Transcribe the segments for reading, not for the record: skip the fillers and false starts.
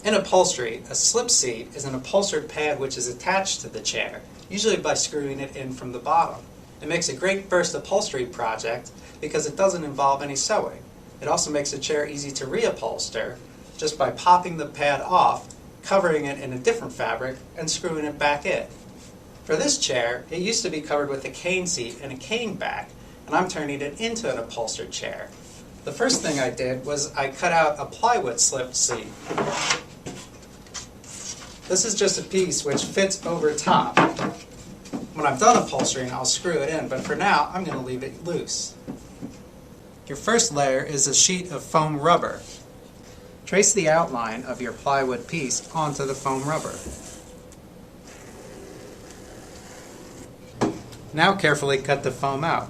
In upholstery, a slip seat is an upholstered pad which is attached to the chair, usually by screwing it in from the bottom. It makes a great first upholstery project because it doesn't involve any sewing. It also makes a chair easy to reupholster just by popping the pad off, covering it in a different fabric, and screwing it back in. For this chair, it used to be covered with a cane seat and a cane back, and I'm turning it into an upholstered chair. The first thing I did was I cut out a plywood slip seat. This is just a piece which fits over top. When I'm done upholstering, I'll screw it in, but for now, I'm going to leave it loose. Your first layer is a sheet of foam rubber. Trace the outline of your plywood piece onto the foam rubber. Now carefully cut the foam out.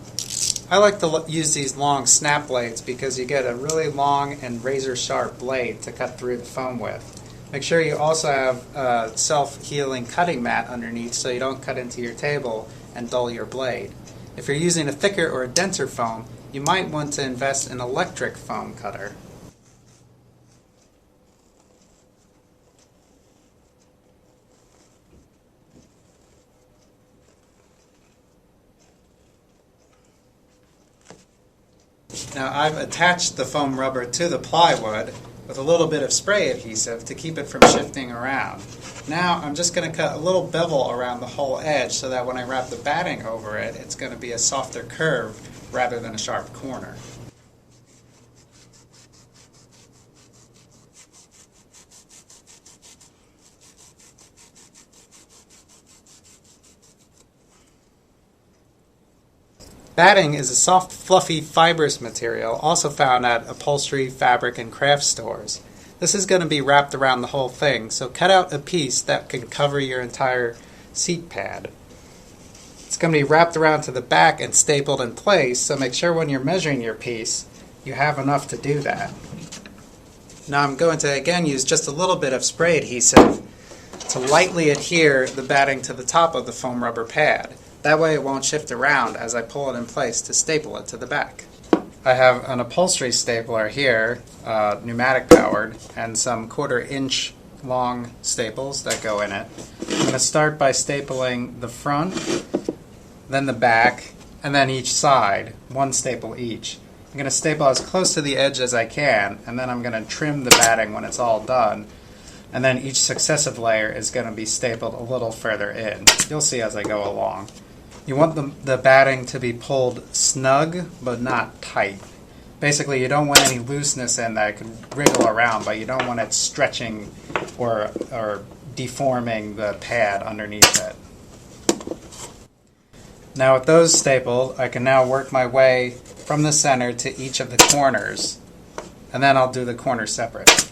I like to use these long snap blades because you get a really long and razor-sharp blade to cut through the foam with. Make sure you also have a self-healing cutting mat underneath so you don't cut into your table and dull your blade. If you're using a thicker or a denser foam, you might want to invest in an electric foam cutter. Now I've attached the foam rubber to the plywood with a little bit of spray adhesive to keep it from shifting around. Now I'm just going to cut a little bevel around the whole edge so that when I wrap the batting over it, it's going to be a softer curve rather than a sharp corner. Batting is a soft, fluffy, fibrous material also found at upholstery, fabric, and craft stores. This is going to be wrapped around the whole thing, so cut out a piece that can cover your entire seat pad. It's going to be wrapped around to the back and stapled in place, so make sure when you're measuring your piece, you have enough to do that. Now I'm going to again use just a little bit of spray adhesive to lightly adhere the batting to the top of the foam rubber pad. That way it won't shift around as I pull it in place to staple it to the back. I have an upholstery stapler here, pneumatic powered, and some 1/4 inch long staples that go in it. I'm going to start by stapling the front, then the back, and then each side, one staple each. I'm going to staple as close to the edge as I can, and then I'm going to trim the batting when it's all done. And then each successive layer is going to be stapled a little further in. You'll see as I go along. You want the batting to be pulled snug, but not tight. Basically, you don't want any looseness in that could wriggle around, but you don't want it stretching or deforming the pad underneath it. Now with those stapled, I can now work my way from the center to each of the corners, and then I'll do the corners separate.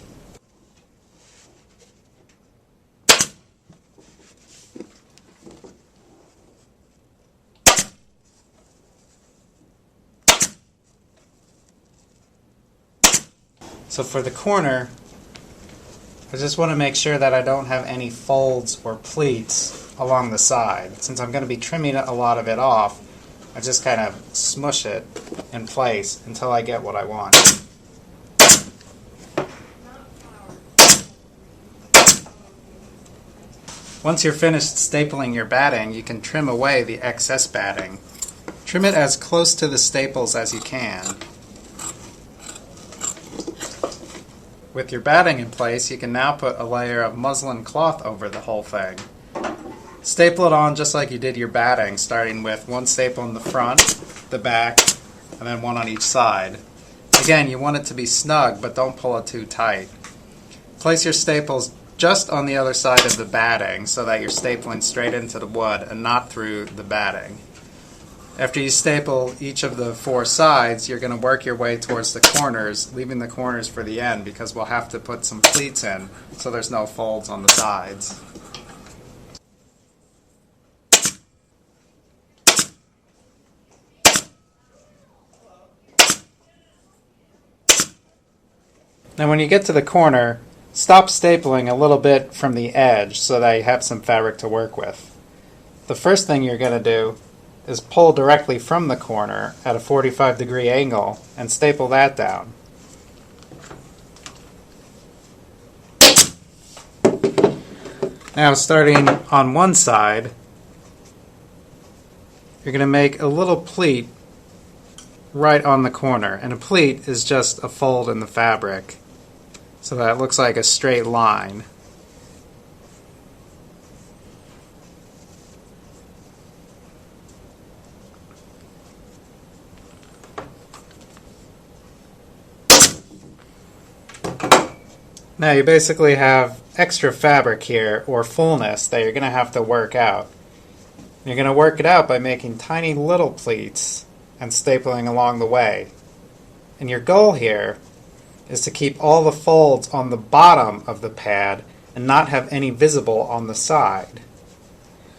So for the corner, I just want to make sure that I don't have any folds or pleats along the side. Since I'm going to be trimming a lot of it off, I just kind of smush it in place until I get what I want. Once you're finished stapling your batting, you can trim away the excess batting. Trim it as close to the staples as you can. With your batting in place, you can now put a layer of muslin cloth over the whole thing. Staple it on just like you did your batting, starting with one staple in the front, the back, and then one on each side. Again, you want it to be snug, but don't pull it too tight. Place your staples just on the other side of the batting so that you're stapling straight into the wood and not through the batting. After you staple each of the 4 sides, you're going to work your way towards the corners, leaving the corners for the end because we'll have to put some pleats in so there's no folds on the sides. Now when you get to the corner, stop stapling a little bit from the edge so that you have some fabric to work with. The first thing you're going to do is pull directly from the corner at a 45-degree angle and staple that down. Now, starting on one side, you're going to make a little pleat right on the corner. And a pleat is just a fold in the fabric so that it looks like a straight line. Now you basically have extra fabric here, or fullness, that you're going to have to work out. You're going to work it out by making tiny little pleats and stapling along the way. And your goal here is to keep all the folds on the bottom of the pad and not have any visible on the side.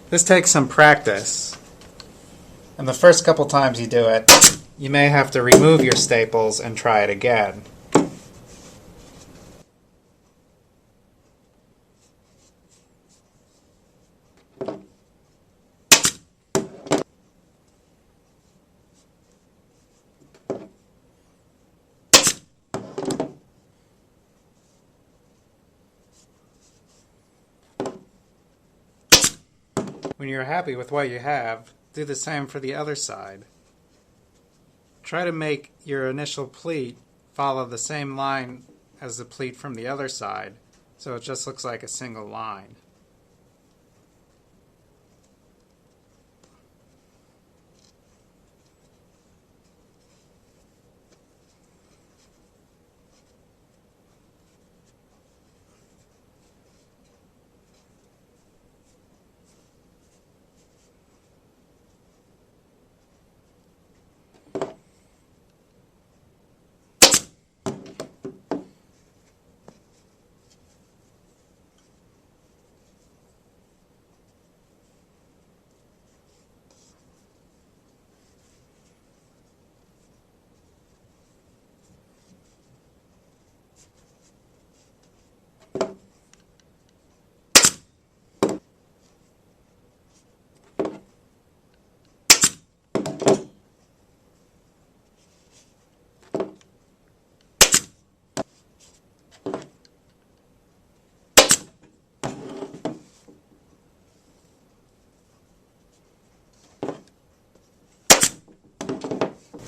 This takes some practice. And the first couple times you do it, you may have to remove your staples and try it again. When you're happy with what you have, do the same for the other side. Try to make your initial pleat follow the same line as the pleat from the other side, so it just looks like a single line.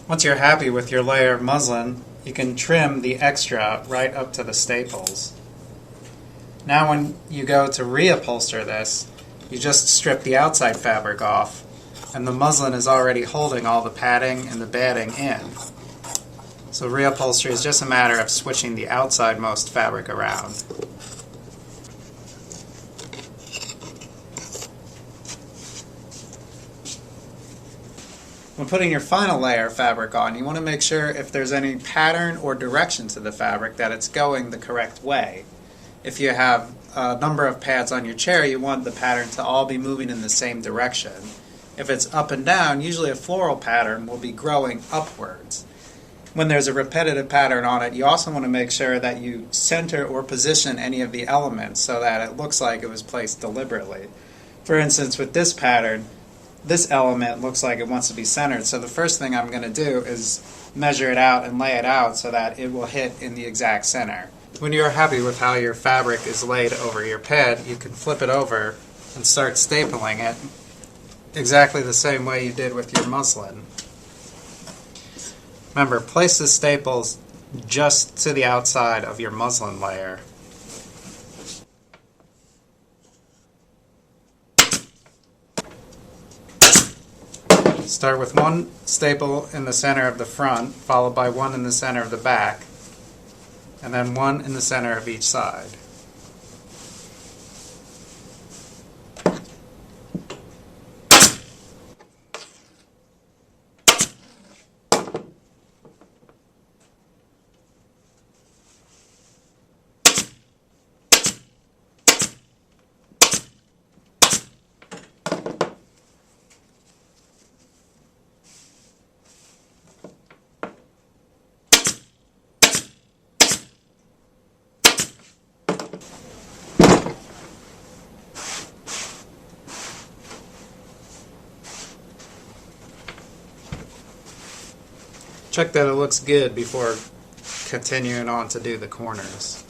Once you're happy with your layer of muslin, you can trim the extra right up to the staples. Now when you go to reupholster this, you just strip the outside fabric off, and the muslin is already holding all the padding and the batting in. So reupholstery is just a matter of switching the outside most fabric around. When putting your final layer of fabric on, you want to make sure if there's any pattern or direction to the fabric that it's going the correct way. If you have a number of pads on your chair, you want the pattern to all be moving in the same direction. If it's up and down, usually a floral pattern will be growing upwards. When there's a repetitive pattern on it, you also want to make sure that you center or position any of the elements so that it looks like it was placed deliberately. For instance, with this pattern, this element looks like it wants to be centered, so the first thing I'm going to do is measure it out and lay it out so that it will hit in the exact center. When you're happy with how your fabric is laid over your pad, you can flip it over and start stapling it exactly the same way you did with your muslin. Remember, place the staples just to the outside of your muslin layer. Start with one staple in the center of the front, followed by one in the center of the back, and then one in the center of each side. Check that it looks good before continuing on to do the corners.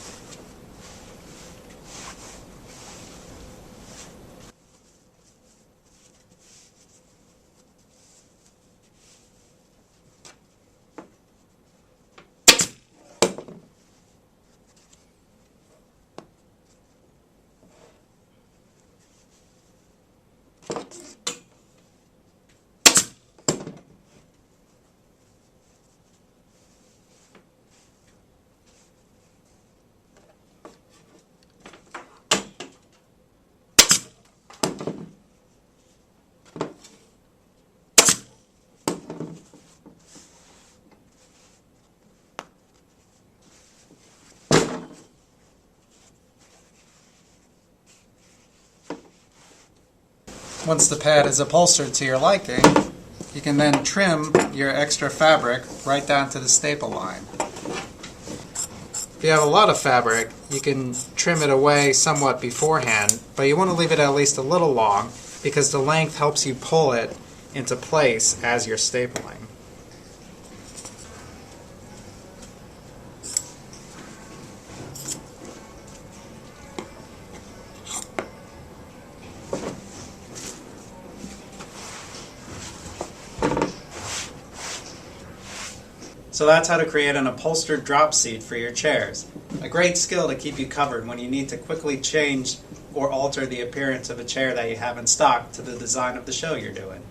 Once the pad is upholstered to your liking, you can then trim your extra fabric right down to the staple line. If you have a lot of fabric, you can trim it away somewhat beforehand, but you want to leave it at least a little long because the length helps you pull it into place as you're stapling. So that's how to create an upholstered drop seat for your chairs. A great skill to keep you covered when you need to quickly change or alter the appearance of a chair that you have in stock to the design of the show you're doing.